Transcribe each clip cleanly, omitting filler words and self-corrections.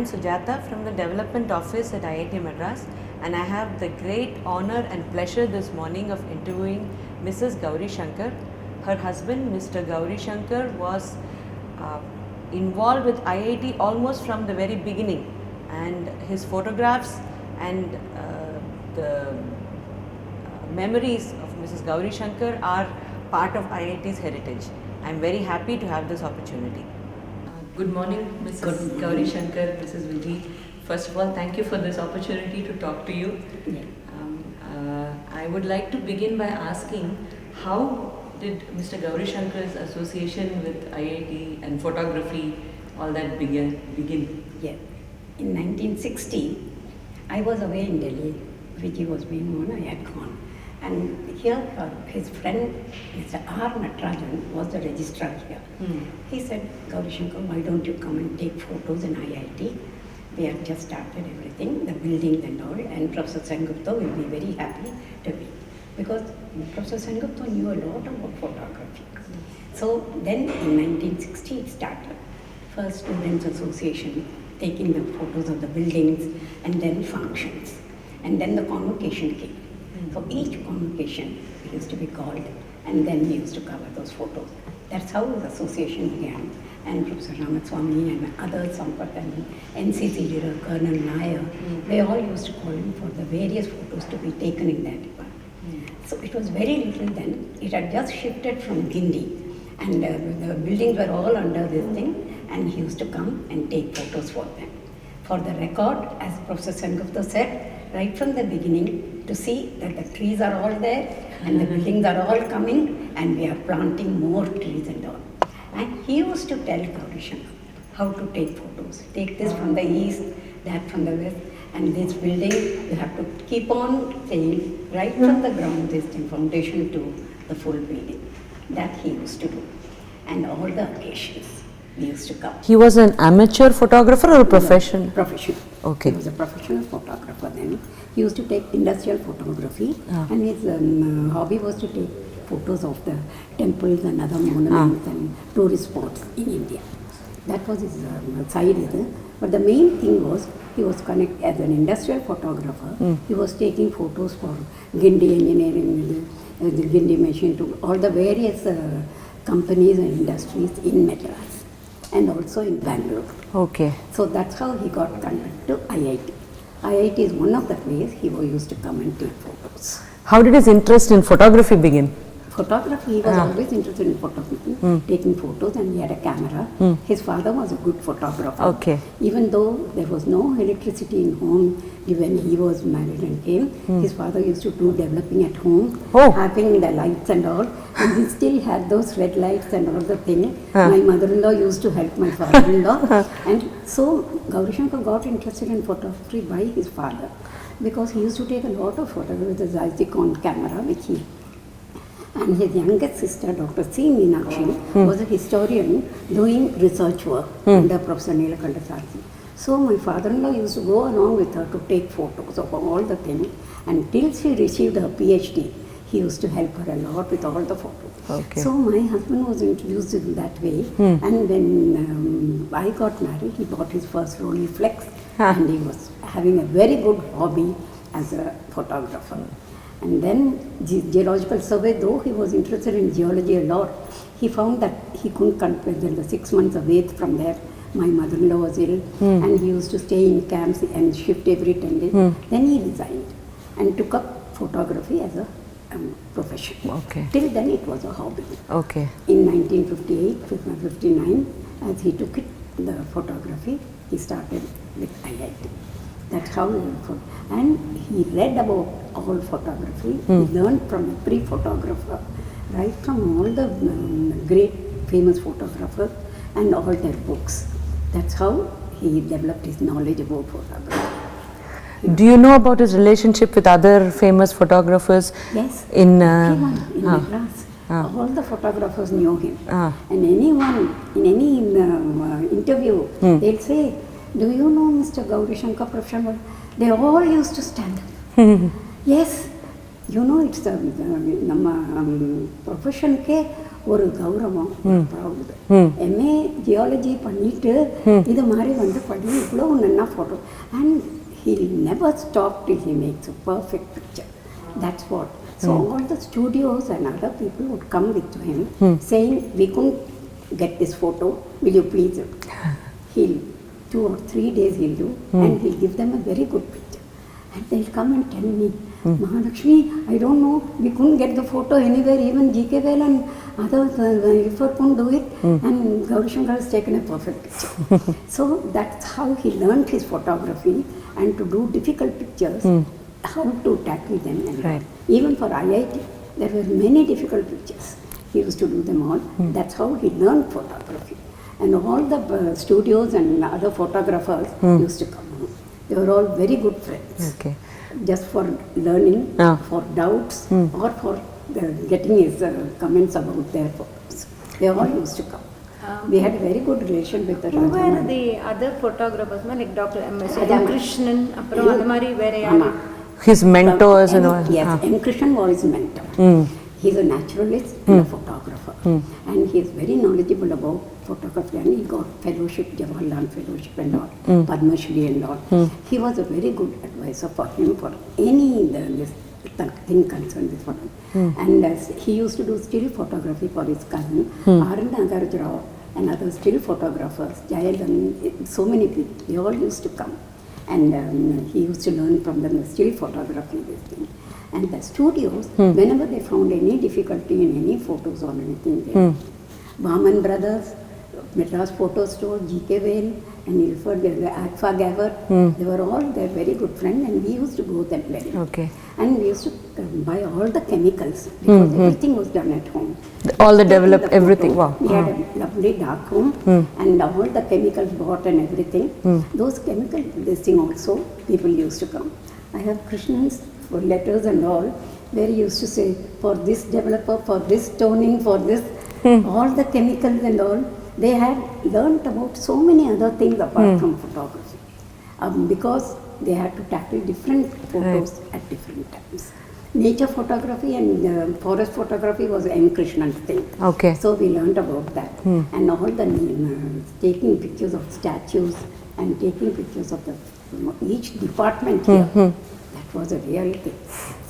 am Sujata from the Development Office at IIT Madras, and I have the great honor and pleasure this morning of interviewing Mrs. Gauri Shankar. Her husband, Mr. Gauri Shankar, was involved with IIT almost from the very beginning, and his photographs and the memories of Mrs. Gauri Shankar are part of IIT's heritage. I am very happy to have this opportunity. Good morning, Mrs. Gauri Shankar, Mrs. Vijay. First of all, thank you for this opportunity to talk to you. Yeah. I would like to begin by asking, how did Mr. Gauri Shankar's association with IIT and photography, all that begin? Yeah. In 1960, I was away in Delhi. Vijay was being on, I had gone. And here, his friend, Mr. R. Natarajan, was the registrar here. He said, Gauri Shankar, why don't you come and take photos in IIT? We have just started everything, the buildings and all, and Professor Sengupta will be very happy to be. Because Professor Sengupta knew a lot about photography. So then in 1960 it started. First Students Association, taking the photos of the buildings, and then functions. And then the convocation came. So each convocation used to be called, and then we used to cover those photos. That's how the association began. And Professor Ramaswamy and others, Sampath and NCC leader Colonel Nair, they all used to call him for the various photos to be taken in that department. So it was very little then. It had just shifted from Guindy, and the buildings were all under this thing, and he used to come and take photos for them. For the record, as Professor Sengupta said, right from the beginning, to see that the trees are all there and the buildings are all coming, and we are planting more trees and all. And he used to tell Gauri Shankar how to take photos. Take this from the east, that from the west, and this building you have to keep on saying right from the ground, this thing, foundation to the full building. That he used to do. And all the occasions we used to come. He was an amateur photographer or a professional? Professional. Okay. He was a professional photographer then. He used to take industrial photography, and his hobby was to take photos of the temples and other monuments and tourist spots in India. That was his side. But the main thing was he was connected as an industrial photographer. He was taking photos for Guindy Engineering, the Guindy machine, to all the various companies and industries in Madras and also in Bangalore. Okay. So that's how he got connected to IIT. IIT is one of the places he used to come and take photos. How did his interest in photography begin? Photography, he was always interested in photography, taking photos, and he had a camera. His father was a good photographer. Okay. Even though there was no electricity in home when he was married and came, his father used to do developing at home, having the lights and all, and he still had those red lights and all the thing. My mother-in-law used to help my father-in-law, and so Gauri Shankar got interested in photography by his father, because he used to take a lot of photographs with his Zeiss camera, which he. And his youngest sister, Dr. C. Meenakshi, was a historian doing research work under Professor Neelakanta Sarji. So my father-in-law used to go along with her to take photos of all the things, and till she received her PhD, he used to help her a lot with all the photos. Okay. So my husband was introduced in that way, and when I got married, he bought his first Rolleiflex, and he was having a very good hobby as a photographer. And then geological survey, though he was interested in geology a lot, he found that he couldn't complete the 6 months away from there. My mother-in-law was ill, and he used to stay in camps and shift every 10 days. Then he resigned and took up photography as a profession. Okay. Till then it was a hobby. Okay. In 1958-59, as he took it, the photography, he started with IIT. That's how he learned. And he read about all photography. He learned from every photographer, right from all the great famous photographers and all their books. That's how he developed his knowledge about photography. Do you know about his relationship with other famous photographers? Yes. In Madras. All the photographers knew him. And anyone, in any interview, they'll say, do you know Mr. Gauri Shankar Professional? They all used to stand up. Yes, you know, it's the profession ke ஒரு கௌரவம், proud. MA geology பண்ணிட்டு இது மாதிரி வந்து பண்ணி இவ்வளோ நல்லா photo. And he never stopped till he makes a perfect picture. That's what. So all the studios and other people would come with him saying, we couldn't get this photo, will you please? He'll 2 or 3 days he'll do and he'll give them a very good picture. And they'll come and tell me, Mahalakshmi, I don't know, we couldn't get the photo anywhere, even G.K. Well and others couldn't do it, and Gauri Shankar has taken a perfect picture. So that's how he learned his photography and to do difficult pictures, how to tackle them. And Right. even for IIT, there were many difficult pictures. He used to do them all. That's how he learned photography. And all the studios and other photographers used to come. They were all very good friends. Okay. Just for learning, Ah. for doubts, or for getting his comments about their photos. They all used to come. We had a very good relation with the Who were Rajaman. the other photographers, like Dr. M.S. Rajaman. Krishnan, அப்புறம் அந்த மாதிரி வேற யாரு? His mentors and all. Yes, M. Krishnan was his mentor. He's a naturalist and a photographer. And he is very knowledgeable about photography, and he got fellowship, Jawaharlal fellowship and all, Padma Shri and all. He was a very good advisor for him for any this thing concerned with photography. And he used to do still photography for his cousin, R. Nagaraj Rao, and other still photographers, Jayadan, so many people, they all used to come. And he used to learn from them the still photography, this thing. And the studios, whenever they found any difficulty in any photos or anything, Bahman Brothers, Madras Photo Store, G.K. Well, and he referred to the Agfa Gaver, they were all their very good friends, and we used to go them very much. Okay. And we used to buy all the chemicals, because everything was done at home. All the Taking developed photo, everything. Wow. We had a lovely dark room, and all the chemicals bought and everything. Those chemical, this thing also, people used to come. I have Krishnan's for letters and all, where he used to say, for this developer, for this toning, for this, all the chemicals and all, they had learnt about so many other things apart from photography. Because they had to tackle different photos at different times. Nature photography and forest photography was M. Krishnan's thing. Okay. So we learned about that. And all the taking pictures of statues and taking pictures of the each department here. That was a real thing.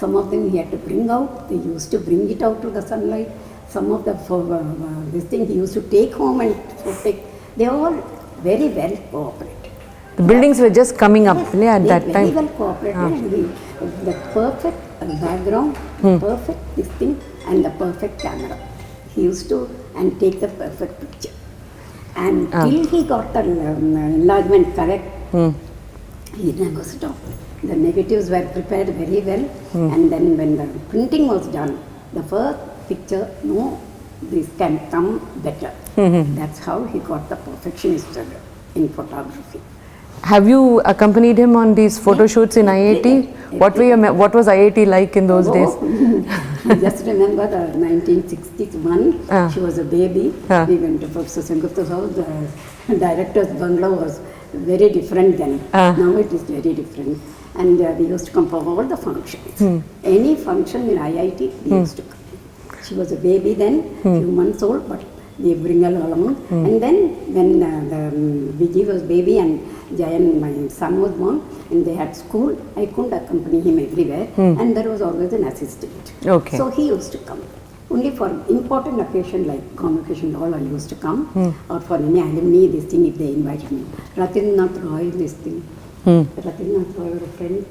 Some of them he had to bring out. They used to bring it out to the sunlight. Some of the this thing he used to take home and take. They all very well cooperated. The buildings were just coming up at They that very time. well cooperated, and the perfect background, perfect this thing, and the perfect camera. He used to and take the perfect picture. And till he got the enlargement correct, he never stopped. The negatives were prepared very well, and then when the printing was done, the first picture, no, this can come better. That's how he got the perfectionist in photography. Have you accompanied him on these photo shoots in IIT? What was IIT like in those days? I just remember 1961, she was a baby. We went to Professor Sengupta's house. The director's bungalow was very different then. Now it is very different. And we used to come for all the functions. Any function in IIT, we used to come. She was a baby then, few months old, but we bring her along. And then when Vijay was baby and Jayan, my son, was born, and they had school, I couldn't accompany him everywhere, and there was always an assistant. Okay. So he used to come. Only for important occasion like convocation all I used to come, or for any alumni, this thing, if they invited me. Ratinath Roy, this thing. Ratinath Roy, a friend,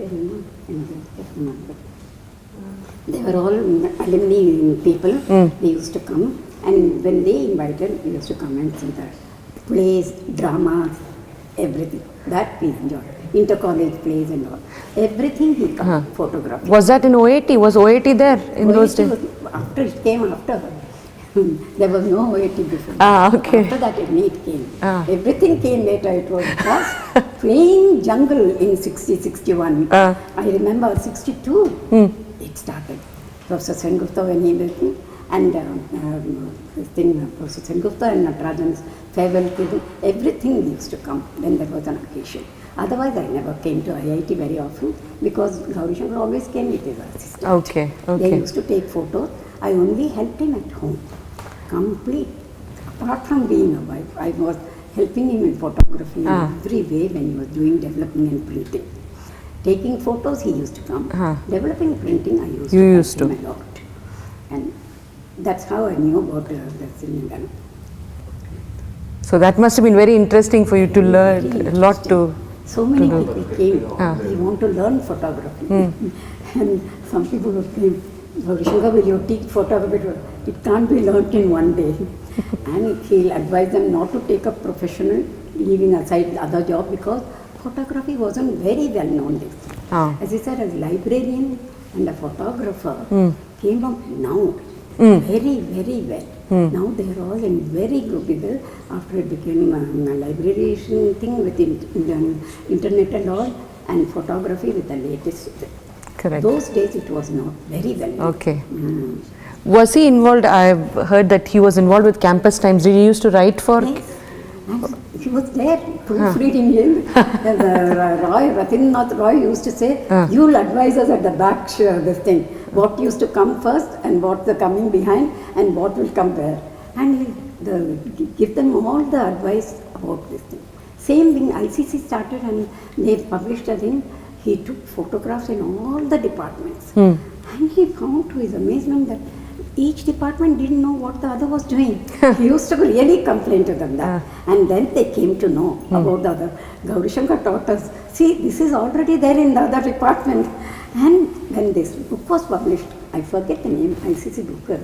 they were all alumni people. They used to come, and when they invited, we used to come and see the plays, dramas, everything. That we enjoyed. Inter-college plays and all. Everything he photographed. Was that in OAT? Was OAT there in those days? After it came after. There was no OAT before. Okay. After that it came. Everything came later. It was us playing jungle in 60, 61. I remember 62. It started. Professor Sengupta when he was and this thing, Professor Sengupta and Natarajan's farewell to everything used to come when there was an occasion. Otherwise, I never came to IIT very often because Gauri Shankar always came with his assistant. Okay. They used to take photos. I only helped him at home. complete. Apart from being a wife, I was helping him in photography in every way when he was doing developing and printing. Taking photos, he used to come. Developing printing, I used You to used help to. him a lot. And that's how I knew about the Sinnagan. So that must have been very interesting for you to learn a lot to. So many do. people came. They want to learn photography. And some people would came, Gauri-Shankar, will you teach photography? It can't be learnt in one day. And he'll advise them not to take up professional, leaving aside the other job, because photography wasn't very well known then. As I said, as a librarian and a photographer came up now very, very well. Now they are all in very good level after it became a librarian thing with the internet and all, and photography with the latest. Correct. Those days it was not very well known. Okay. Was he involved? I've heard that he was involved with Campus Times. Did he used to write for? Yes. And he was there proofreading him. Rathindranath Roy used to say, you'll advise us at the back, this thing, what used to come first and what's the coming behind and what will come there. And he'll give them all the advice about this thing. Same thing, ICC started and they published a thing. He took photographs in all the departments. And he found to his amazement that each department didn't know what the other was doing. He used to really complain to them that. And then they came to know about the other. Gauri-Shankar taught us, see, this is already there in the other department. And when this book was published, I forget the name, ICC Booker,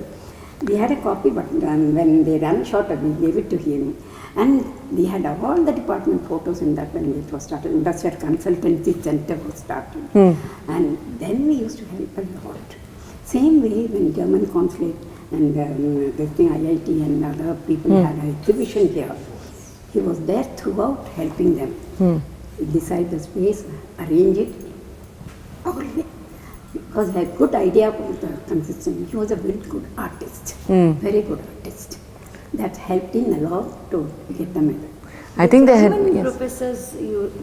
we had a copy, but when they ran short, we gave it to him. And we had all the department photos in that when it was started. Industrial Consultancy Center was started. And then we used to help a lot. Same way when German consulate and this thing IIT and other people had an exhibition here, he was there throughout helping them. Decide the space, arrange it, because he had a good idea about the consistent. He was a very good artist, very good artist. That helped him a lot to get them in. I think they had. German Yes. professors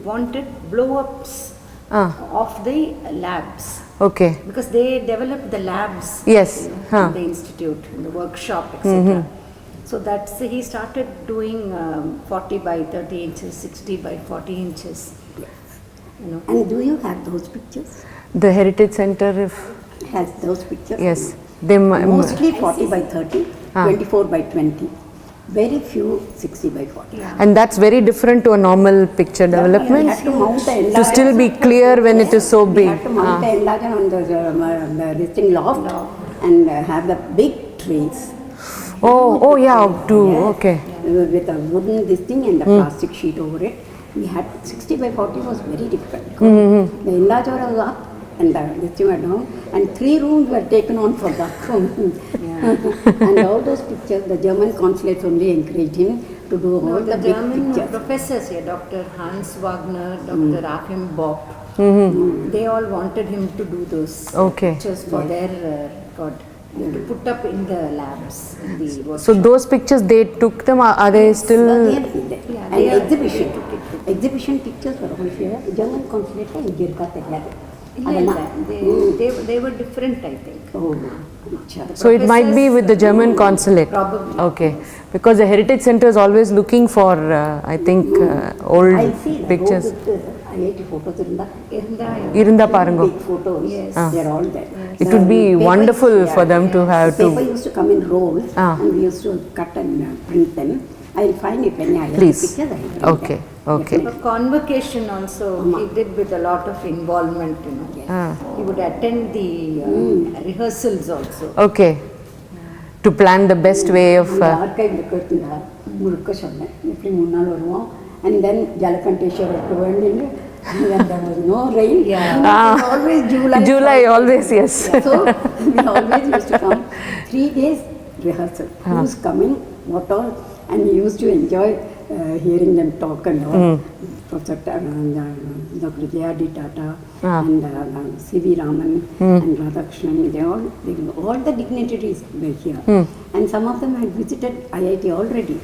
wanted blow-ups of the labs. Okay. Because they developed the labs Yes. in the institute, in the workshop, etc. So that's he started doing 40 by 30 inches, 60 by 40 inches. You know. And do you have those pictures? The Heritage Center, if Has those pictures? yes, they Mostly 40 by 30, 24 by 20. Very few 60 by 40. and that's very different to a normal picture We development. had to mount the enlarger. To still be clear when it is so We big. had to mount the enlarger on the this thing loft and have the big trays. Oh, yeah, okay. With a wooden this thing and the plastic sheet over it. We had 60 by 40 was very difficult. The enlarger was up and this thing were down, and 3 rooms were taken on for that room. And all those pictures, the German consulates only encouraged him to do all the big German pictures. professors here, Dr. Hans Wagner, Dr. Achim Bock, they all wanted him to do those Okay. pictures for their record, to put up in the labs, in the workshop. So those pictures they took them. Are they still? Yeah, And they are- exhibition. Exhibition pictures were all here. German consulate in Girka Tehar. they were different, I think. Oh, अच्छा. So it might be with the German consulate. Probably. Okay, because the Heritage Center is always looking for, I think, old I see the pictures. IIT photos in the Irunda Parango. big photos. Yes. They're all there. It would be Paper wonderful used- for them to have the paper to. used to come in rolls and we used to cut and print them. I'll find if any IIT Please. pictures. I'll print Okay, them. okay. For convocation also, he did with a lot of involvement, you know. He would attend the rehearsals also. Okay, to plan the best way of. இந்த archive இருக்கிறதுல முழுக்க சொன்னேன் எப்படி 3 நாள் வருவோம் and then ஜலகண்டேஸ்வரருக்கு வேண்டின்னு when there was no rain always July always, yes. so we always used to come 3 days rehearsal who's coming what all and we used to enjoy hearing them talk and all Professor Dr. J.R.D. Tata and C.V. Raman and Radhakrishnan, all the dignitaries were here. And some of them had visited IIT already.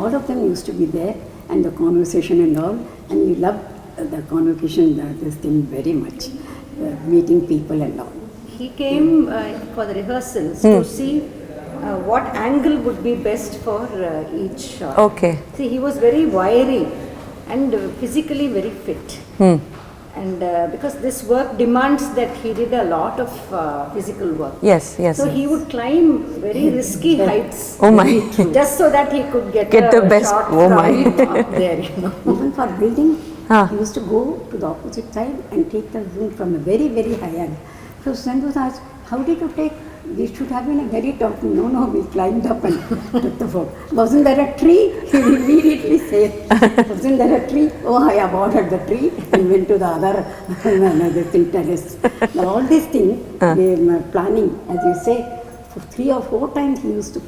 All of them used to be there and the conversation and all. And we loved the convocation, this thing very much, meeting people and all. He came for the rehearsals to see what angle would be best for each shot. Okay. See, he was very wiry and physically very fit. And because this work demands that he did a lot of physical work. Yes, yes. So he would climb very risky heights. Oh my. Just so that he could get the a best. shot Oh from my. up there, you know. Even for building, Ah. he used to go to the opposite side and take the zoom from a very, very high angle. So Sandhu was asked, how did you take? We should have been a very top. No, we climbed up and took the photo. Wasn't there a tree? He immediately said, wasn't there a tree? Oh, I avoided the tree and went to the other terrace. Now, all these things, they were planning, as you say, for 3 or 4 times he used to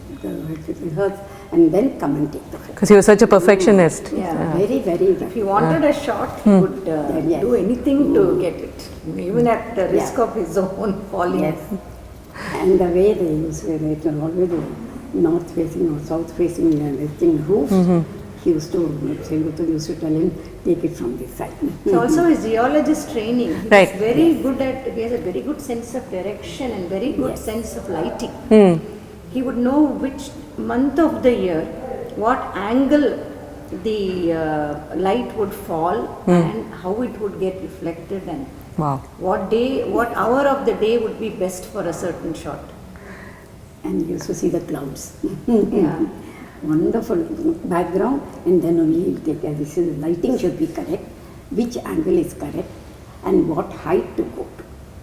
rehearse and then come and take the photo. Because he was such a perfectionist. Yeah. Very, very. If he wanted a shot, he would Yes. do anything to get it, even at the risk of his own falling. Yes. And the way they use it was always north facing or south facing roof. He used to, Senguttu used to tell him, take it from this side. So also his geologist training, he Right. was very good at, he has a very good sense of direction and very good Yes. sense of lighting. He would know which month of the year, what angle the light would fall and how it would get reflected and Wow. what hour of the day would be best for a certain shot. And you used to see the clouds. Yeah. Wonderful background, and then only you take this is the lighting should be correct, which angle is correct, and what height to go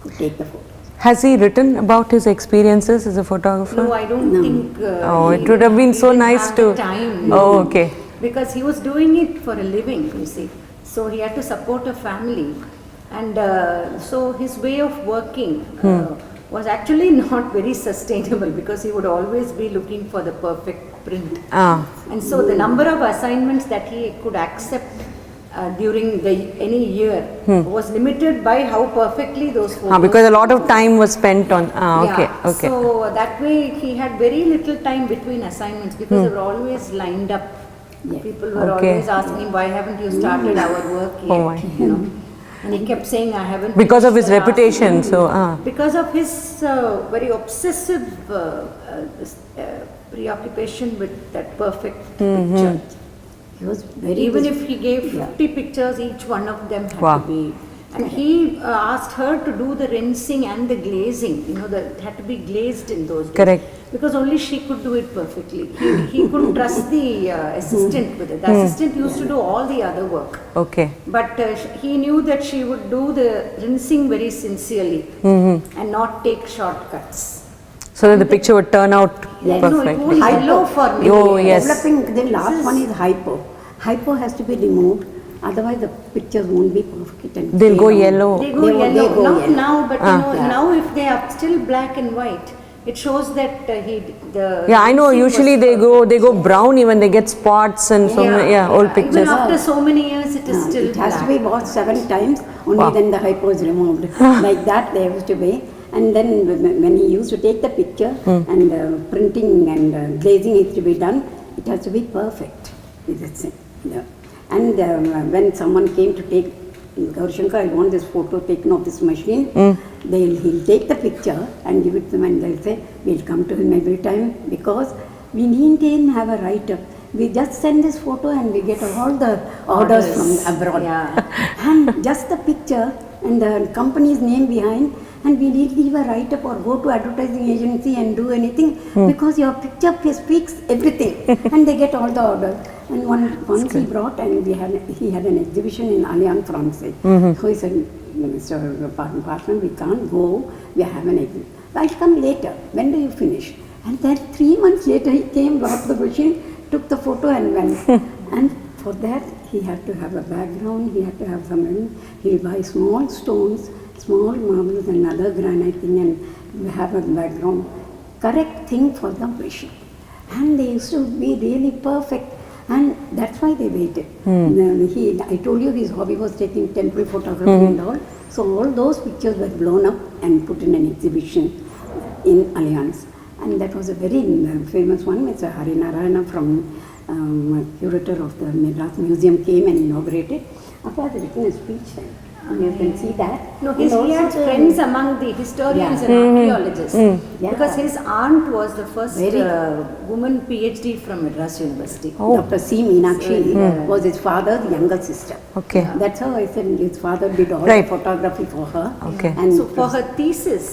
to take the photo. Has he written about his experiences as a photographer? No, I don't No. think. Oh, he it would have been he so didn't nice have to. the time. Oh, okay. Because he was doing it for a living, you see. So he had to support a family. And so his way of working was actually not very sustainable because he would always be looking for the perfect print. Ah, And so the number of assignments that he could accept during any year was limited by how perfectly those photos. because a lot of time was spent on. Okay, Yeah, okay. so that way he had very little time between assignments because they were always lined up. Yes. People were Okay. always asking him, why haven't you started our work yet? Oh my. You know? And he kept saying, I haven't. Because of finished his the last reputation, one." so, Because of his very obsessive preoccupation with that perfect picture. He was very Even busy. if he gave 50 pictures, each one of them had Wow. to be. And he asked her to do the rinsing and the glazing. You know, it had to be glazed in those days. Correct. Because only she could do it perfectly. He couldn't trust the assistant with it. The assistant used to do all the other work. Okay. But he knew that she would do the rinsing very sincerely and not take shortcuts. So that the picture would turn out No, it perfectly. won't yellow for me. Oh, yes. Developing, the last one is hypo. Hypo has to be removed, otherwise the pictures won't be perfect. And They'll go fade out. yellow. They go yellow. They go Not yellow. now, but Yeah. now if they are still black and white, it shows that Yeah, I know. rinsing Usually was they go brown even. They get spots and so many, old Even pictures. after so many years, it is still It has black. to be washed 7 times, only Wow. then the hypo is removed. Like that they used to be. And then when he used to take the picture and printing and glazing is to be done, it has to be perfect. That's it. Yeah. And when someone came to take, Gauri Shankar, I want this photo taken of this machine, he'll take the picture and give it to them and they'll say, we'll come to him every time because we need him have a writer. We just send this photo and we get all the orders from abroad. Yeah. And just the picture and the company's name behind, and we need leave a write-up or go to advertising agency and do anything because your picture speaks everything and they get all the orders. And once he brought and he had an exhibition in Allianz Francaise. So he said, Mr. Partner, we can't go, we have an exhibition. I'll come later, when do you finish? And then 3 months later he came, brought the machine, took the photo and went. And for that he had to have a background, he had to have some, he'll buy small stones, small marbles and other granite thing and have a background. Correct thing for the machine. And they used to be really perfect. And that's why they waited. I told you his hobby was taking temple photography and all. So all those pictures were blown up and put in an exhibition in Allianz. And that was a very famous one. It's a Harinarayana from curator of the Madras Museum came and inaugurated. Apart written a speech then. You can see that. No, And he had also the- friends among the historians Yeah. and archaeologists. Yeah. Because his aunt was the first Very- woman PhD from Madras University. Oh. Dr. C. Meenakshi was his father's younger sister. Okay. That's how I said his father did all Right. the photography for her. Okay. And So for her thesis,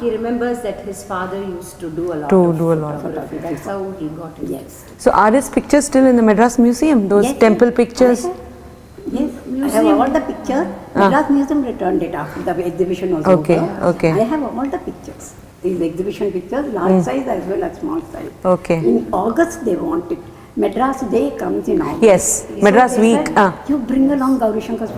he remembers that his father used to do a lot To of do a lot of photography. That's how he got it. yes. So are his pictures still in the Madras Museum? Those Yes, temple yes. pictures? Yes, I have all the pictures. Madras Museum returned it after the exhibition was Okay, over. okay. I have all the pictures. These exhibition pictures, large size as well as small size. Okay. In August they want it. Madras Day comes in August. Yes, Madras they Week. said, you bring along Gauri Shankar's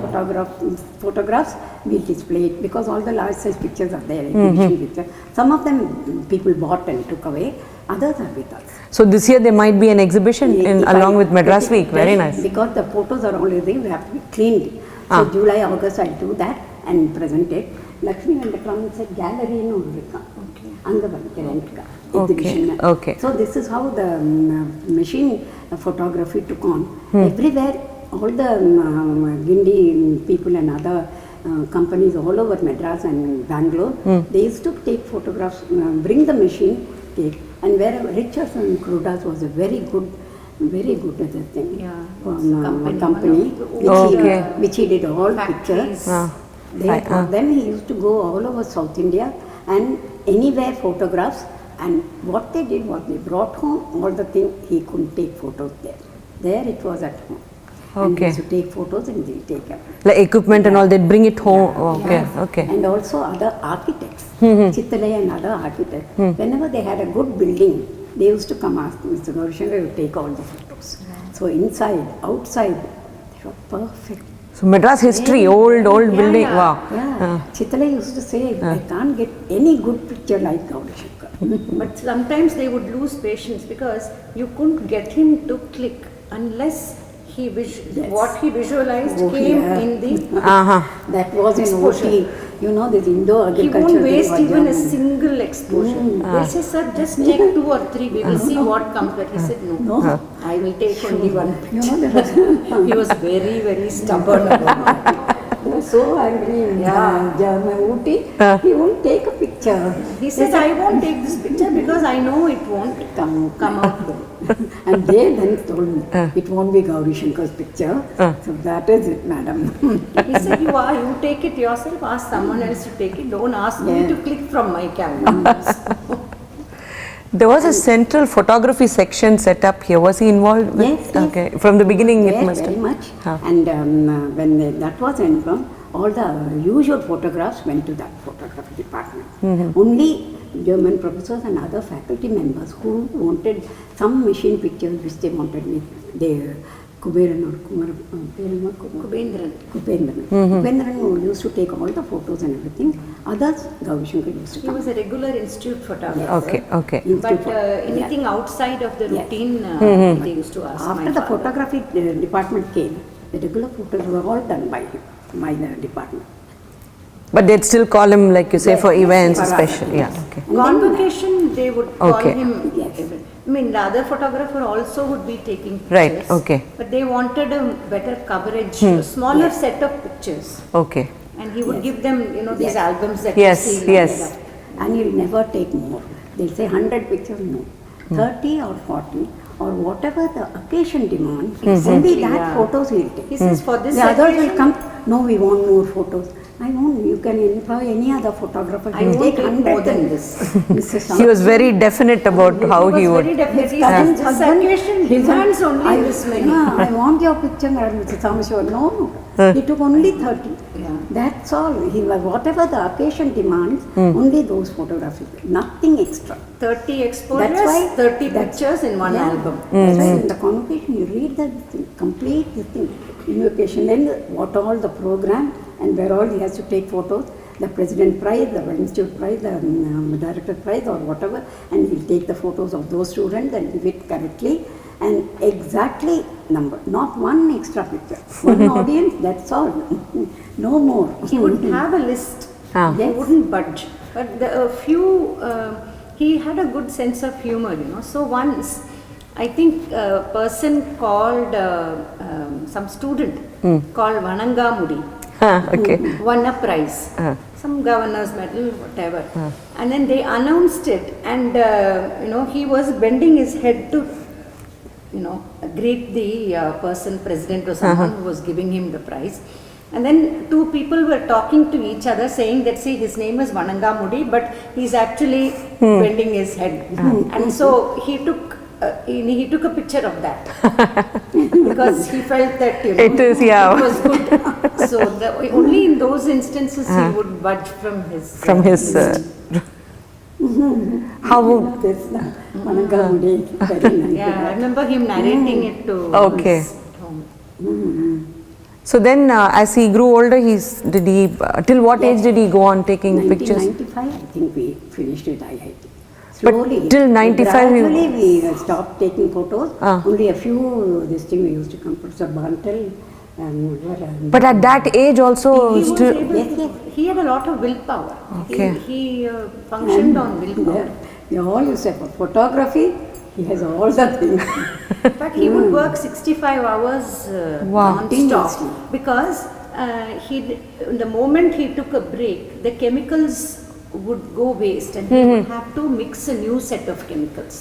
photographs, we'll display it because all the large size pictures are there, exhibition pictures. Some of them people bought and took away, others are with us. So this year there might be an exhibition If along I with Madras get it Week. Very done, nice. Because the photos are already, we have to be cleaned. So July, August I'll do that and present it. Lakshmi Venkatraman said gallery in Urvika. Exhibition. Okay. So this is how the machine photography took on. Everywhere, all the Gindi people and other companies all over Madras and Bangalore, they used to take photographs, bring the machine, take. And where Richards and Crudas was a very good thing. Yeah, Company Okay. which he did all Factories. pictures. For them he used to go all over South India and anywhere photographs, and what they did was they brought home all the things he couldn't take photos there. There it was at home. And they Okay. used to take photos and they take up. Like equipment and all, they'd bring it home. Okay, okay. And also other architects, Chittalai and other architects, whenever they had a good building, they used to come ask Mr. Gauri Shankar to take all the photos. So inside, outside, they were perfect. So Madras history, old building. yeah. Wow. Yeah, Chittalai used to say, I can't get any good picture like Gauri Shankar. But sometimes they would lose patience because you couldn't get him to click unless he what he visualized Oh, came yeah. in the. That was in Exposure. OT, you know, this Indo He agriculture. won't waste was even a German. single exposure. They say, sir, just take 2 or 3, we will see what comes. But he said, no, I will take only one. You know, there was, He was very, very stubborn about it. he was so angry in German OT, he won't take a picture. He said, I won't take this picture because I know it won't come out good. And they then told me, it won't be Gauri Shankar's picture. So that is it, madam. He said, you take it yourself, ask someone else to take it, don't ask me to click from my camera. There was a central photography section set up here. Was he involved with? Yes, yes. Okay. From the beginning it Yes, must very have. much. Huh. And when that was informed, all the usual photographs went to that photography department. Only German professors and other faculty members who wanted some machine pictures which they wanted me, they Kuberan or Kubendran. Kupendran who used to take all the photos and everything. Others, Gauri Shankar used to He come. was a regular institute photographer. Okay, okay. But anything outside of the routine, they used to ask After my the father. photography department came, the regular photos were all done by him, by the department. But they'd still call him, like you say, Yes, for yes, events, for special. other Yeah, things. okay. And then, Convocation, they would call Okay. him. Yes. I mean, the other photographer also would be taking pictures. Right, okay. But they wanted a better coverage, a smaller Yes. set of pictures. Okay. And he would give them, these Yes. albums that Yes, you see. yes. lined up. And he'll never take more. They'll say 100 pictures, no. 30 or 40 or whatever the occasion demands, only that yeah. photos he'll take. He says for this The others will occasion, come, no, we want more photos. I won't, you can employ any other photographer. I He'll won't take take 100 more than and- this. Mr. He was very definite about how he was would. very definite. He His says cousin's this husband, occasion his demands son, only this many. Yeah, I want your picture, Mr. Samashwar. No, he took only 30. Yeah. That's all. He was, whatever the occasion demands, only those photographs, nothing extra. 30 exposures, That's why 30 that's- pictures in one yeah. album. That's why in the convocation you read the thing, complete the thing, invocation, then what all the program and where all he has to take photos, the president prize, the institute prize, the director prize or whatever, and he'll take the photos of those students and give it correctly and exactly number, not one extra picture, one audience, that's all, no more. He would have a list. Ah. He wouldn't budge. But a few, he had a good sense of humor, So once, I think a person called, some student called Vanangamudi. Okay. won a prize, some governor's medal, whatever. And then they announced it, and he was bending his head to, greet the person, president or someone who was giving him the prize. And then two people were talking to each other, saying that, see, his name is Vanangamudi, but he's actually bending his head. And so he took a picture of that because he felt that It is, yeah. it was good. So only in those instances he would budge from his list. How This Vanangamudi, very nice. Yeah, I remember him narrating it to Okay. us at home. so then as he grew older, till what age did he go on taking pictures? 1995, I think we finished with IIT. Slowly, till 95 you- gradually we stopped taking photos. Only a few, this thing we used to come, Professor Bantal and But at that age also He was still able Yes, to- yes. He had a lot of willpower. Okay. He functioned on willpower. We all used to have photography. He has all the things. In fact, he would work 65 hours Wow. non-stop because the moment he took a break, the chemicals would go waste and he would have to mix a new set of chemicals.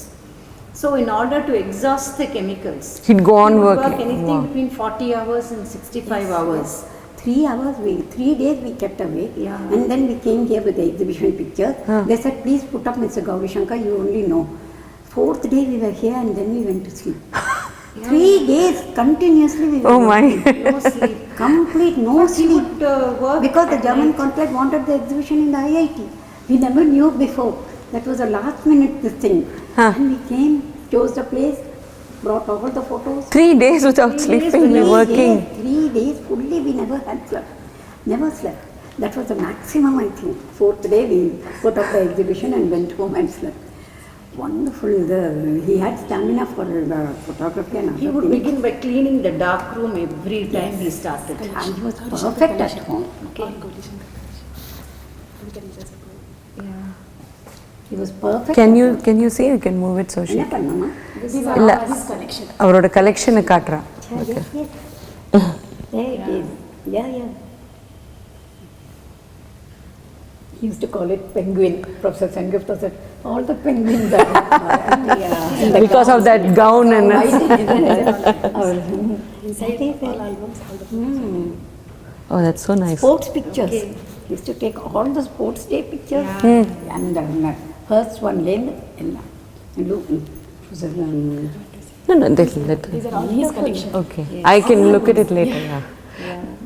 So in order to exhaust the chemicals, He'd go on he would work working. anything Wow. between 40 hours and 65 hours. 3 hours, 3 days we kept awake. Yeah. And then we came here with the exhibition pictures. They said, please put up Mr. Gauri Shankar, you only know. 4th day we were here and then we went to sleep. 3 days continuously we were Oh my. working. No sleep. Complete no But he sleep. would work Because the at German night. consulate wanted the exhibition in the IIT. We never knew before. That was a last minute this thing. And we came, chose the place, brought all the photos. 3 days without 3 days sleeping, without working. 3 days fully we never had slept. Never slept. That was the maximum, I think. 4th day we put up the exhibition and went home and slept. Wonderful. He had stamina for photography and other He would things. begin by cleaning the dark room every time he started. And he was perfect at home. He was perfect. Can you see? You can move it so she. என்ன பண்ணமா? இல்ல அவரோட கலெக்ஷனை காட்டுறான். Yes, yes. There it is. Yeah, yeah. He used to call it penguin. Professor Sengupta said, all the penguins are in the Because of that gown and oh, that's so nice. sports pictures. He used to take all the sports day pictures. And first one lane. And look, No, these are all his collection. Okay, I can look at it later. Yeah.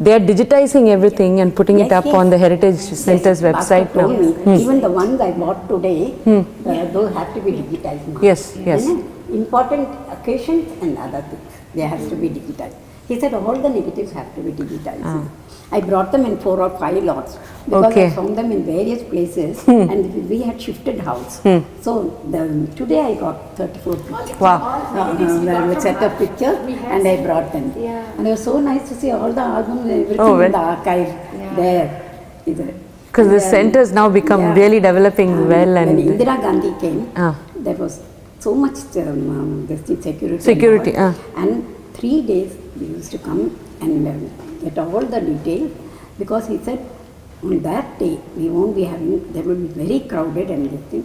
They are digitizing everything and putting it Yes, up yes. on the Heritage Center's website Pastor now. told me, even the ones I bought today, those have to be digitized now. Yes, yes. Important occasions and other things, they have to be digitized. He said all the negatives have to be digitized. I brought them in 4 or 5 lots because Okay. I found them in various places and we had shifted house. So today I got 34 pictures. Wow. With set of pictures and I brought them. And it was so nice to see all the albums and everything Oh, well. in the archive there. Because the centers now become really developing well When and Indira Gandhi came, Ah. there was so much this thing, security. Security, And, all. And 3 days we used to come and get all the details because he said on that day we won't be having, there will be very crowded and this thing.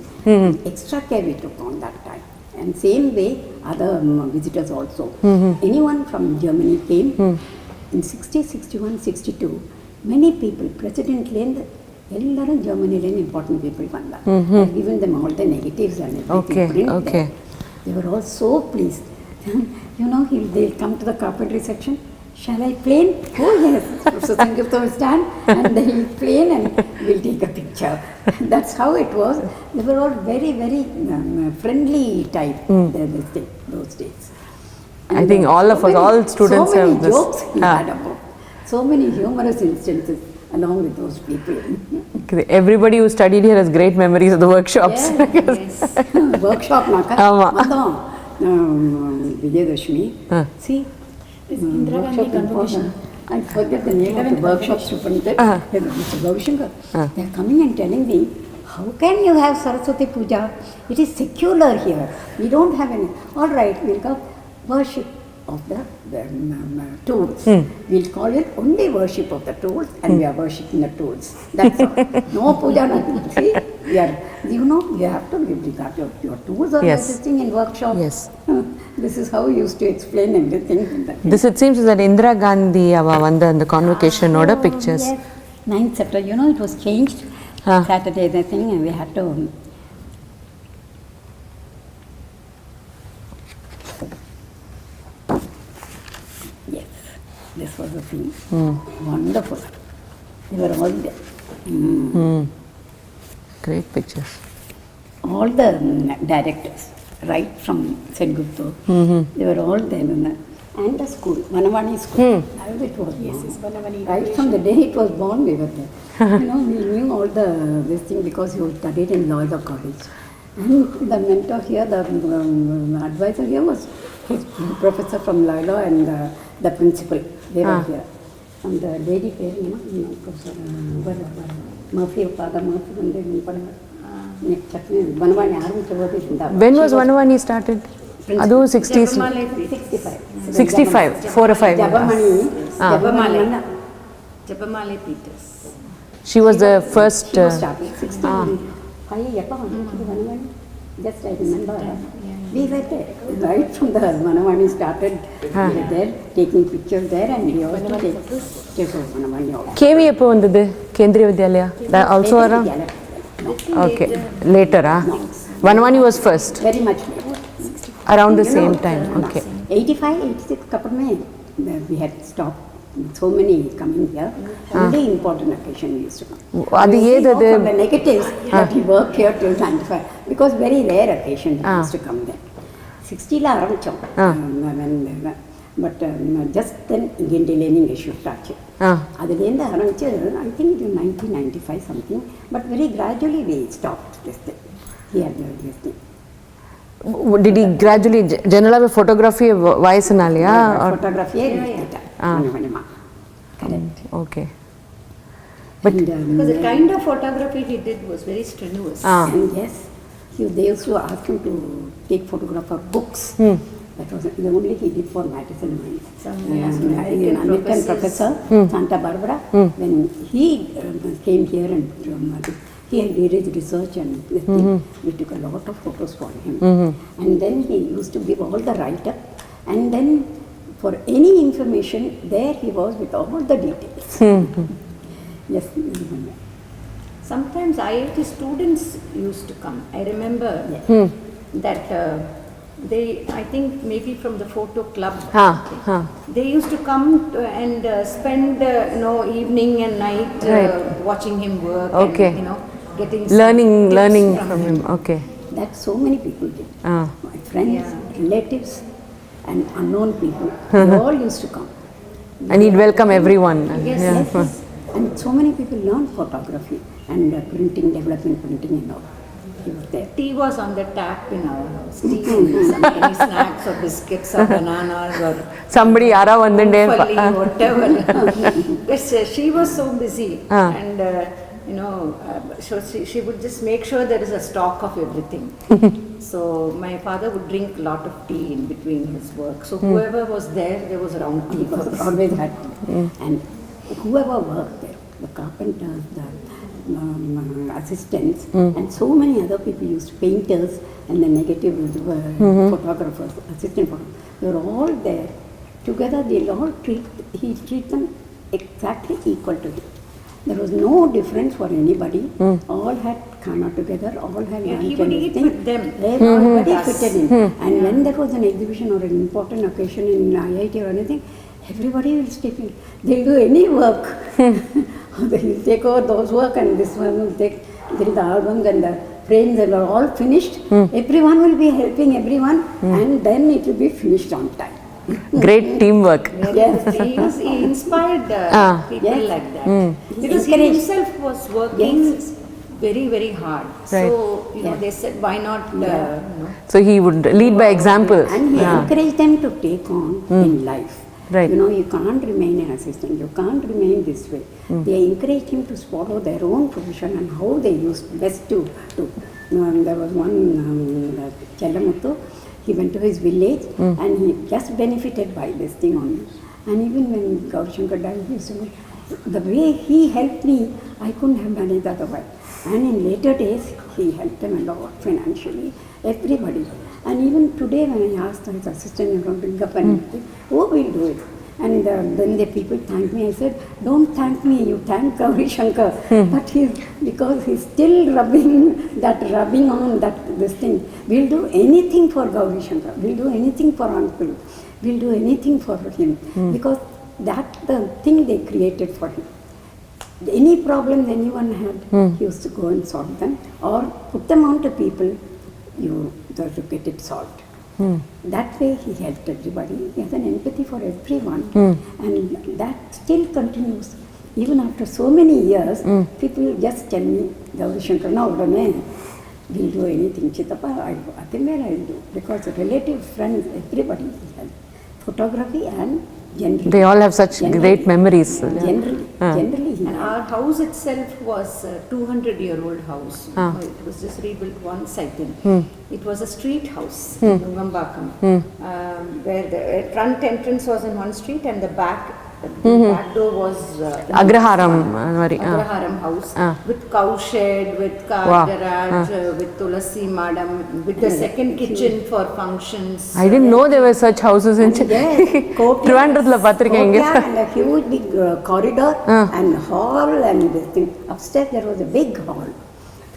Extra care we took on that time. And same way other visitors also. Anyone from Germany came in 60, 61, 62. Many people, President Lend, எல்லாரும் ஜெர்மனிலேருந்து important people வந்தாங்க. I've given them all the negatives and everything. Okay, print okay. there. They were all so pleased. You know, they'll come to the carpentry section. Shall I plane? Oh yes. Professor Sengupta will stand and they'll plane and we'll take a picture. That's how it was. They were all very, very friendly type those days. I think all of us, all students so many have this. jokes he had about. So many humorous instances along with those people. Okay, everybody who studied here has great memories of the workshops. Workshop naka ஆமா. வந்தோம் Vijayadashmi. See, workshop important. I forget the name of the workshop superintendent, Mr. Gavishankar. They are coming and telling me, how can you have Saraswati Puja? It is secular here. We don't have any. All right, we'll go worship. of the tools. We'll call it only worship of the tools, and we are worshipping the tools. That's all. No puja, nothing. See, we are, you have to give regard to your tools are Yes. existing in workshop. Yes. This is how we used to explain everything. In that. This it seems is that Indira Gandhi ava vanda and the convocation oda pictures. Yes. 9th September, it was changed. Saturday, the thing, and we had to. Yes, this was the thing. Wonderful. They were all there. Great pictures. All the directors, right from Sengupto, they were all there. And the school, Vanavani school, as it was born. Right from the day it was born, we were there. We knew all this thing because he studied in Loyola College. And the mentor here, the advisor here was his professor from Loyola and the principal. They were here. And the lady here, Professor Murphy, Father Murphy, When was Vanavani started? Adu 60s. 65, 4 or 5. Jabamale Peters. She was the first. She was started 65. Just I remember. We were there. Right from the Vanavani started, we were there taking pictures there, and we also take pictures of Vanavani also. KV எப்போ வந்தது Kendriya Vidyalaya? That also around? Okay, later. Vanavani was first. Very much later. Around the same time. Okay. 85, 86 couple में we had stopped. So many coming here. Only important occasion we used to come. அது ஏது அது? From the negatives that he worked here till 95 because very rare occasion he used to come there. 60 la ஆரம்பிச்சோம். But just then Indian delaying issue started. அதுலேருந்து ஆரம்பிச்சு I think in 1995 something. But very gradually we stopped this thing. He had this thing. Did he gradually general photography vayasanaaliya? Photography correct. Okay. But Because the kind of photography he did was very strenuous. And yes, they used to ask him to take photograph of books. That was the only he did for Madison Mines. American professor, Santa Barbara. When he came here and he did his research and this thing, we took a lot of photos for him. And then he used to give all the write-up. And then for any information, there he was with all the details. Yes. Sometimes IIT students used to come. I remember that I think maybe from the photo club, they used to come and spend evening and night watching him work Okay. and getting learning from him. Okay. That so many people did. My friends, relatives, and unknown people, they all used to come. And he'd welcome everyone. Yes, Yeah. Yes. And so many people learned photography and printing, development printing and all. He was there. Tea was on the tap in our house. Tea and any snacks or biscuits or bananas or Somebody yara vandunde Fully, whatever. But she was so busy, and so she would just make sure there is a stock of everything. So my father would drink a lot of tea in between his work. So whoever was there was around tea. He always had. And whoever worked there, the carpenters, the assistants, and so many other people used, painters and the negative photographers, assistant photographers, they were all there. Together they'll all he treat them exactly equal to him. There was no difference for anybody. All had khana together, all had lunch he would and eat everything. with them. Everybody fitted in. And when there was an exhibition or an important occasion in IIT or anything, everybody will step in. They'll do any work. They will take over those work and this one will take the albums and the frames and are all finished. Everyone will be helping everyone and then it will be finished on time. Great teamwork. Yes. He inspired people Yes. like that. Because he encouraged. himself was working Yes. very, very hard. Right. So, they said, why not, So he would lead by example. And he encouraged them to take on in life. Right. You can't remain an assistant, you can't remain this way. They encouraged him to follow their own profession and how they used best to. There was one Chellamuthu, He went to his village and he just benefited by this thing only. And even when Gauri Shankar died, he used to say, the way he helped me, I couldn't have managed otherwise. And in later days, he helped them a lot financially, everybody. And even today, when I asked his assistant to bring up anything, who will do it? And then the people thanked me. I said, don't thank me, you thank Gauri Shankar. But because he's still rubbing on this thing. We'll do anything for Gauri Shankar. We'll do anything for uncle. We'll do anything for him. Because that's the thing they created for him. Any problems anyone had, he used to go and solve them. Or put them on to people, you have to get it solved. That way he helped everybody. He has an empathy for everyone. And that still continues. Even after so many years, people just tell me, Gauri Shankar, no, we'll do anything. Chittappa, I think where I'll do. Because relatives, friends, everybody has photography and generally. They all have such great memories. Generally. And our house itself was a 200-year-old house. It was just rebuilt once, I think. It was a street house in Nugambakam, where the front entrance was in one street and the back door was Agraharam house with cow shed, with car garage, with Tulasi Madam, with the second kitchen for functions. I didn't know there were such houses in Trivandrum. And a huge big corridor and hall and this thing. Upstairs there was a big hall.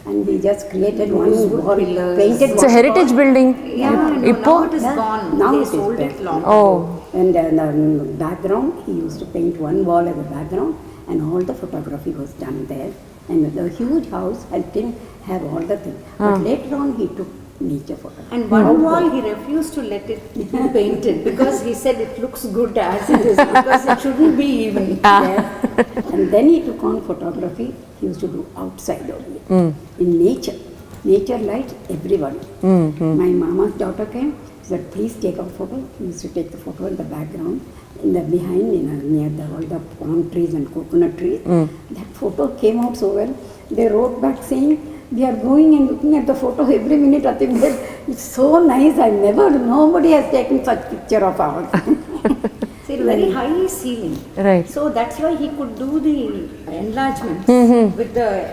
And we just created one wall, painted. It's a heritage building. Now it is gone. Now they sold it long ago. Oh. And the background, he used to paint one wall as a background and all the photography was done there. And the huge house helped him have all the things. But later on he took nature photography. And one wall he refused to let it be painted because he said it looks good as it is because it shouldn't be even. And then he took on photography. He used to do outside only. In nature. Nature lights everybody. My mama's daughter came. He said, please take a photo. He used to take the photo in the background, in the behind, near all the palm trees and coconut trees. That photo came out so well. They wrote back saying, we are going and looking at the photo every minute. I think it's so nice. Nobody has taken such picture of ours. See, very high ceiling. Right. So that's why he could do the enlargements with the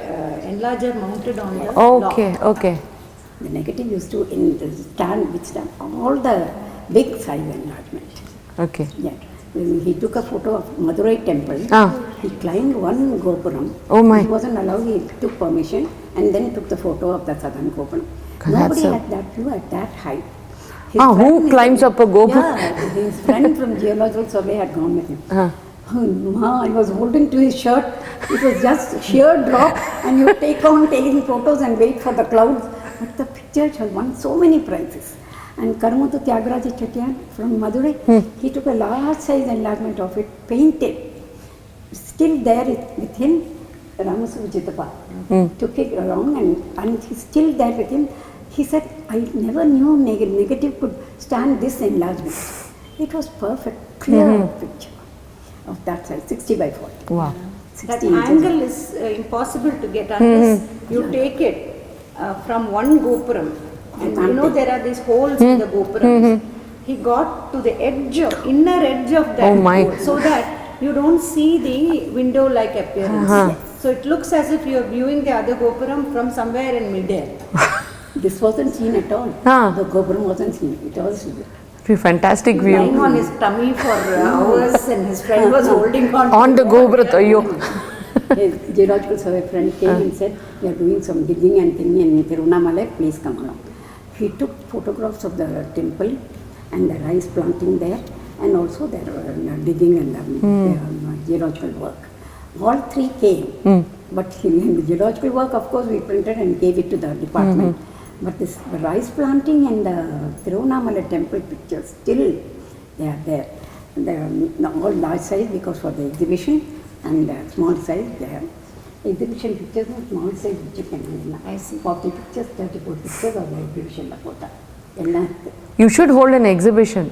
enlarger mounted on the Okay. The negative used to withstand all the big size enlargement. Okay. Yeah. When he took a photo of Madurai temple. He climbed one Gopuram. Oh my. He wasn't allowed, he took permission and then took the photo of the southern Gopuram. Nobody had that view at that height. Who climbs up a Gopuram? Yeah, his friend from Geological Survey had gone with him. I was holding to his shirt. It was just sheer drop and you take on taking photos and wait for the clouds. But the pictures have won so many prizes. And Karamuthu Tyagaraja Chettiar from Madurai, he took a large size enlargement of it, painted. Still there with him, Ramasu Chittappa took it around and he's still there with him. He said, I never knew negative could stand this enlargement. It was perfect, clear picture of that size, 60 by 40. Wow. That angle is impossible to get unless you take it from one Gopuram. And there are these holes in the Gopurams. He got to the inner edge of that hole so that you don't see the window-like appearance. So it looks as if you are viewing the other Gopuram from somewhere in mid-air. This wasn't seen at all. The Gopuram wasn't seen. It was fantastic view. Lying on his tummy for hours and his friend was holding on the Gopuram. His Geological Survey friend came and said, we are doing some digging and thing in Tiruvannamalai, please come along. He took photographs of the temple and the rice planting there and also their digging and the geological work. All three came, but in the geological work, of course, we printed and gave it to the department. But this rice planting and the Tiruvannamalai temple pictures, still they are there. They are all large size because for the exhibition and small size they have. Exhibition pictures and small size picture can be. I see 40 pictures, 34 pictures of the exhibition photo. எல்லாம் You should hold an exhibition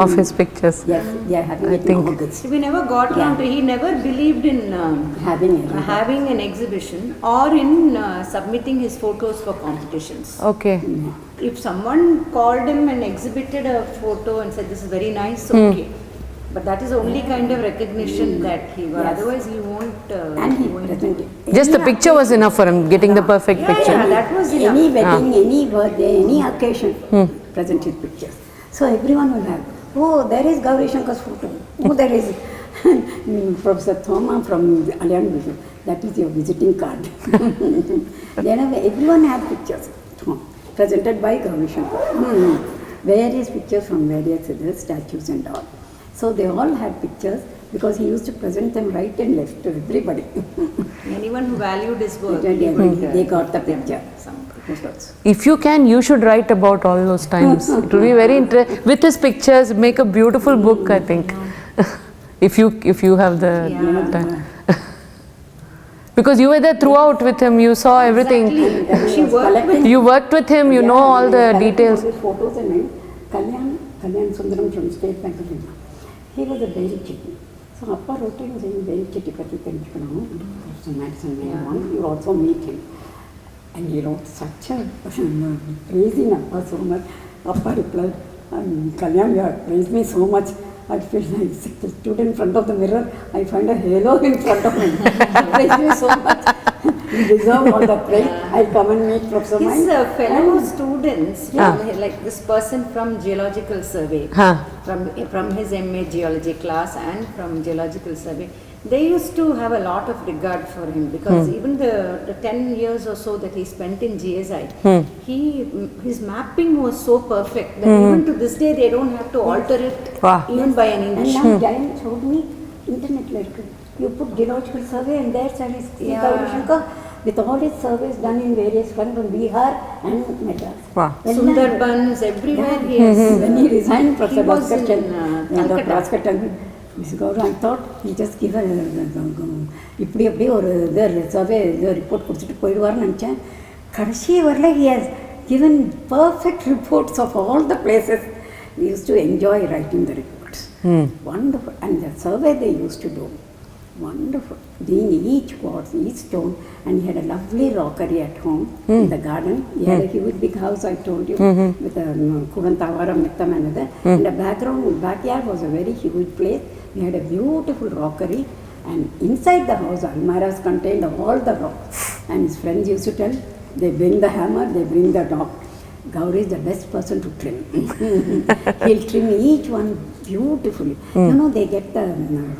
of his pictures. yes, they are having I it in think- August. We never got around to, he never believed in Having it. having an exhibition or in submitting his photos for competitions. Okay. If someone called him and exhibited a photo and said this is very nice, okay. But that is the only kind of recognition that he got. Yes. Otherwise he won't. And he presented. Just the picture was enough for him, getting the perfect picture. Yeah, that was enough. Any wedding, any birthday, any occasion, present his pictures. So everyone will have, oh, there is Gauri Shankar's photo. Oh, there is Professor Thoma from Alyan Vision. That is your visiting card. Then everyone had pictures at home, presented by Gauri Shankar. Various pictures from various other statues and all. So they all had pictures because he used to present them right and left to everybody. Anyone who valued his work, They got the picture. some Photos. If you can, you should write about all those times. It will be very interesting. With his pictures, make a beautiful book, I think. if you have the time. Because you were there throughout with him, you saw everything. She worked with You worked with him, you know all the details. Photos and Kalyan Sundaram from State Bank of India. He was a very chitty. So Appa wrote him saying very chitty patti tenchukano. So Madison Mayor one, you also meet him. And he wrote such a praising Appa so much. Appa replied, Kalyan, you have praised me so much. I feel like I stood in front of the mirror, I find a halo in front of me. He praised me so much. You deserve all the praise. I'll come and meet Professor his Mine. fellow students, like this person from Geological Survey, Huh. from his MA Geology class and from Geological Survey, they used to have a lot of regard for him because even the 10 years or so that he spent in GSI, his mapping was so perfect that even to this day they don't have to alter it Wow. even by an And inch. now Jayan showed me internet like you put geological survey and there is Gauri Shankar with all his surveys done in various fronts from Bihar and Madras. Wow. Sundarbans, everywhere he Yes. has. When he resigned, Professor He was Bhaskar in, Dr. Calcutta. Bhaskar told me, Mr. Gaurav, I thought he just give a இப்படி அப்படியே ஒரு இது survey இது report கொடுத்துட்டு போயிடுவார்னு நினச்சேன் கடைசி வரல he has given perfect reports of all the places. We used to enjoy writing the reports. Wonderful. And the survey they used to do. Wonderful. Doing each quartz, each stone, and he had a lovely rockery at home in the garden. He had a huge big house, I told you, with a Kurantavara Mittam and other. And the backyard was a very huge place. We had a beautiful rockery, and inside the house, almirahs contained all the rocks. And his friends used to tell, they bring the hammer, they bring the rock. Gauri is the best person to trim. He'll trim each one beautifully. You know, they get the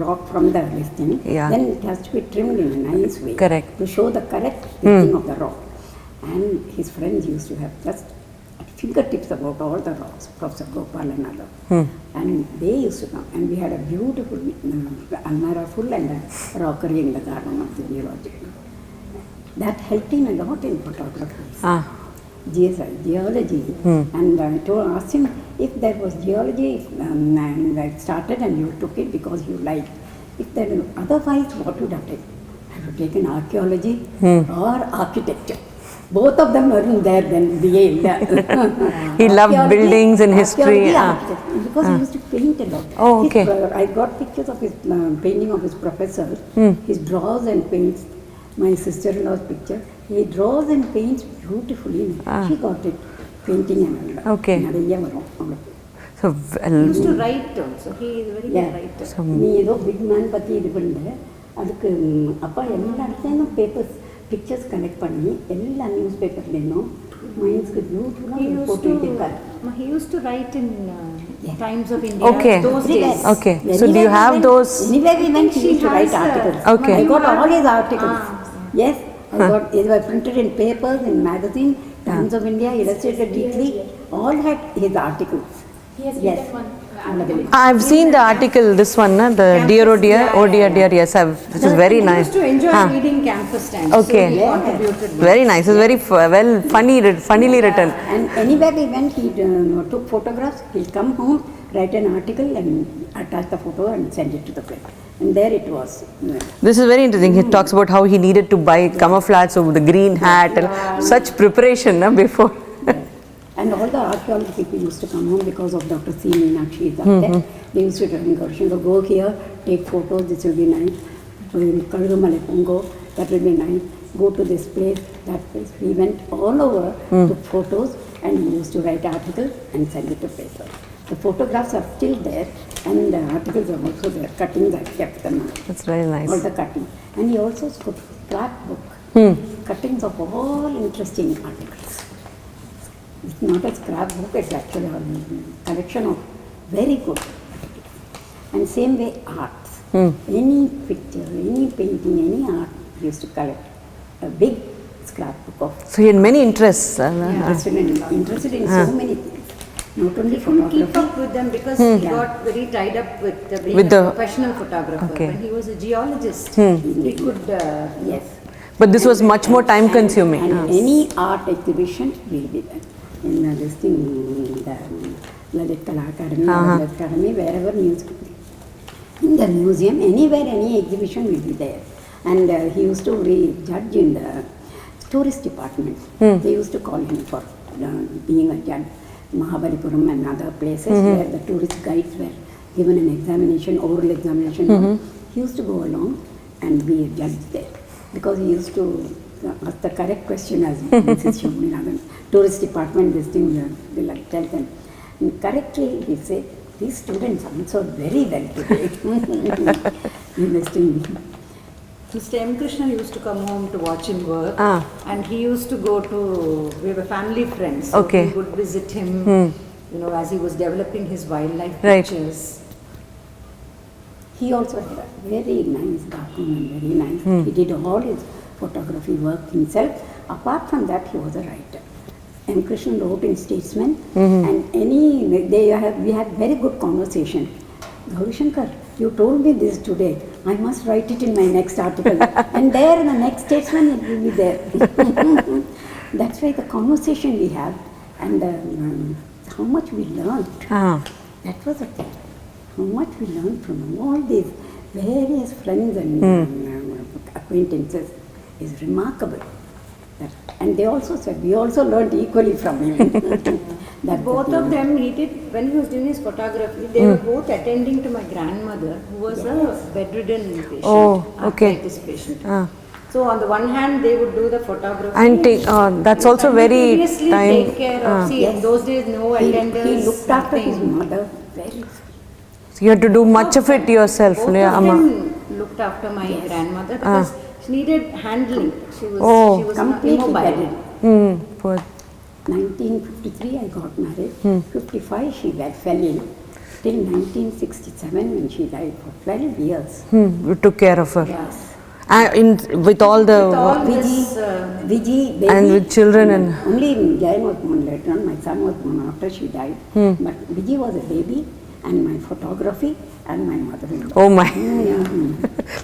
rock from the listing, Yeah. then it has to be trimmed in a nice way Correct. to show the correct listing of the rock. And his friends used to have just at fingertips about all the rocks, Professor Gopal and other. And they used to come, and we had a beautiful almirah full and a rockery in the garden of the geology. That helped him a lot in photography. Ah. Geology, and I asked him if there was geology, and I started and you took it because you liked. If there otherwise, what would have taken? I would have taken archaeology or architecture. Both of them weren't there then. He loved buildings and history. Because he used to paint a lot. Oh, okay. I got pictures of his painting of his professors. He draws and paints. My sister-in-law's picture. He draws and paints beautifully. She got it. Painting and all. Okay. நிறைய வரும் அவளுக்கு. So, He used to write also. He is a very good writer. நீ ஏதோ big man பற்றி இது பண்ண அதுக்கு அப்பா எல்லா இடத்துலையும் பேப்பர்ஸ் பிக்சர்ஸ் கலெக்ட் பண்ணி எல்லா நியூஸ் பேப்பர்லேயும் மைன்ஸ்க்கு பியூட்டிஃபுல்லாக போட்டு வச்சிருக்காரு. He used to write in Times of India. Okay. Those days. Okay. So do you have those? Anywhere we went, he used to write has, articles. Okay. I got all his articles. Yes, I got. They were printed in papers, in magazine, Times of India, Illustrated Weekly. All had his articles. He has Yes. written one. I've seen the article, this one, the Dear Oh Dear, Oh Dear Dear, yes, this is very He nice. used to enjoy Huh. reading campus times. Okay. So he contributed. Very nice, it's very funnily written. And anywhere we went, he took photographs. He'll come home, write an article, and attach the photo and send it to the print. And there it was. This is very interesting. He talks about how he needed to buy camouflage, so the green hat and such preparation before. And all the archaeology people used to come home because of Dr. C. Meenakshi is up there. They used to tell me, Gauri Shankar, go here, take photos, this will be nice. Karugamale Pongo, that will be nice. Go to this place, that place. We went all over, took photos, and we used to write articles and send it to paper. The photographs are still there, and the articles are also there. Cuttings, I kept them. That's very nice. All the cutting. And he also put scrapbook. Cuttings of all interesting articles. It's not a scrapbook, it's actually a collection of very good. And same way arts. Any picture, any painting, any art, he used to collect a big scrapbook of. So he had many interests. Interested in so many things. Not only He couldn't keep photography. up with them because he got very tied up with being With a the- professional photographer. Okay. When he was a geologist, he could. Yes. But this was much more time consuming. And any art exhibition will be there. In this thing, the Lalit Kala Academy, Lalit Academy, wherever music. In the museum, anywhere, any exhibition will be there. And he used to judge in the tourist department. They used to call him for being a judge. Mahabalipuram and other places where the tourist guides were given an examination, oral examination. He used to go along and be a judge there because he used to ask the correct question as Mrs. Shobhini, tourist department, this thing, they like tell them. And correctly he said, these students answered very well today. Interesting. Mr. M. Krishna used to come home to watch him work, Ah. and he used to go to. We were family friends, so Okay. we would visit him. As he was developing his wildlife Right. pictures. He also had a very nice darkroom and very nice. He did all his photography work himself. Apart from that, he was a writer. M. Krishnan wrote in Statesman, and we had very good conversation. Gauri Shankar, you told me this today. I must write it in my next article. And there in the next Statesman, it will be there. That's why the conversation we have and how much we learned. That was the thing. How much we learned from all these various friends and acquaintances is remarkable. And they also said, we also learned equally from him. That Both the of thing. them, he did, when he was doing his photography, they were both attending to my grandmother, who was a bedridden patient, Oh, okay. arthritis patient. So on the one hand, they would do the photography. And that's also very simultaneously time. take care of, see, in Yes. those days, no attenders. He looked after his nothing. mother very. So you had to do much of it yourself. Both Yeah, of Amma. them looked after my grandmother because she needed handling. She was, Oh. she was Completely immobile. bedridden. Poor. 1953 I got married. 55 she fell ill. Till 1967 when she died for 12 years. You took care of her. Yes. With all the. With all Viji, this, Viji, baby. And with children and- Only Jayan was born later on. My son was born after she died. But Viji was a baby and my photography and my mother-in-law. Oh my.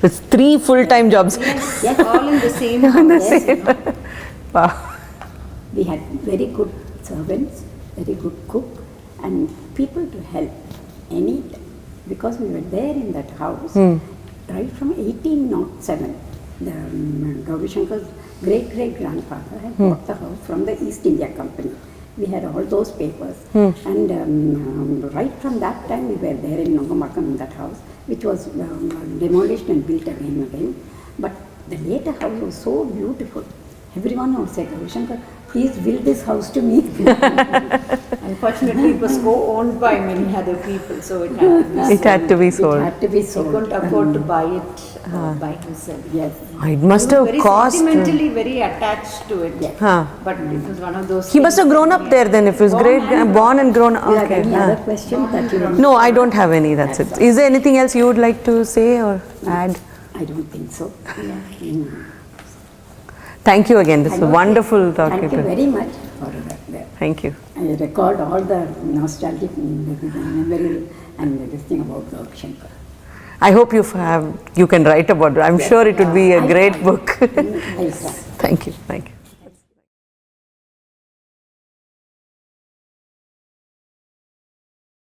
It's 3 full-time jobs. Yes. all in the same On the house. same. Wow. We had very good servants, very good cook, and people to help any time. Because we were there in that house right from 1807. The Gauri Shankar's great-great-grandfather had bought the house from the East India Company. We had all those papers. And right from that time we were there in Nongambakam in that house, which was demolished and built again. But the later house was so beautiful. Everyone would say, Gauri Shankar, please build this house to me. Unfortunately, it was co-owned by many other people, so it had to be It had to be It sold. had to be He sold. couldn't afford to buy it by himself. Yes. It must He was have very cost. sentimentally very attached to it. Yes. But it was one of those. He must have grown up there then. If his born and grown up. Do you have Okay. any other question that you want? No, I don't have any. That's it. Is there anything else you would like to say or add? I don't think so. Thank you again. This is I don't wonderful think- talking Thank to you you. very much for that. Thank you. I recalled all the nostalgic memory and this thing about Gauri Shankar. I hope you can write about it. I'm sure it would be a I great can. book. I'll try. Thank you. Thank you.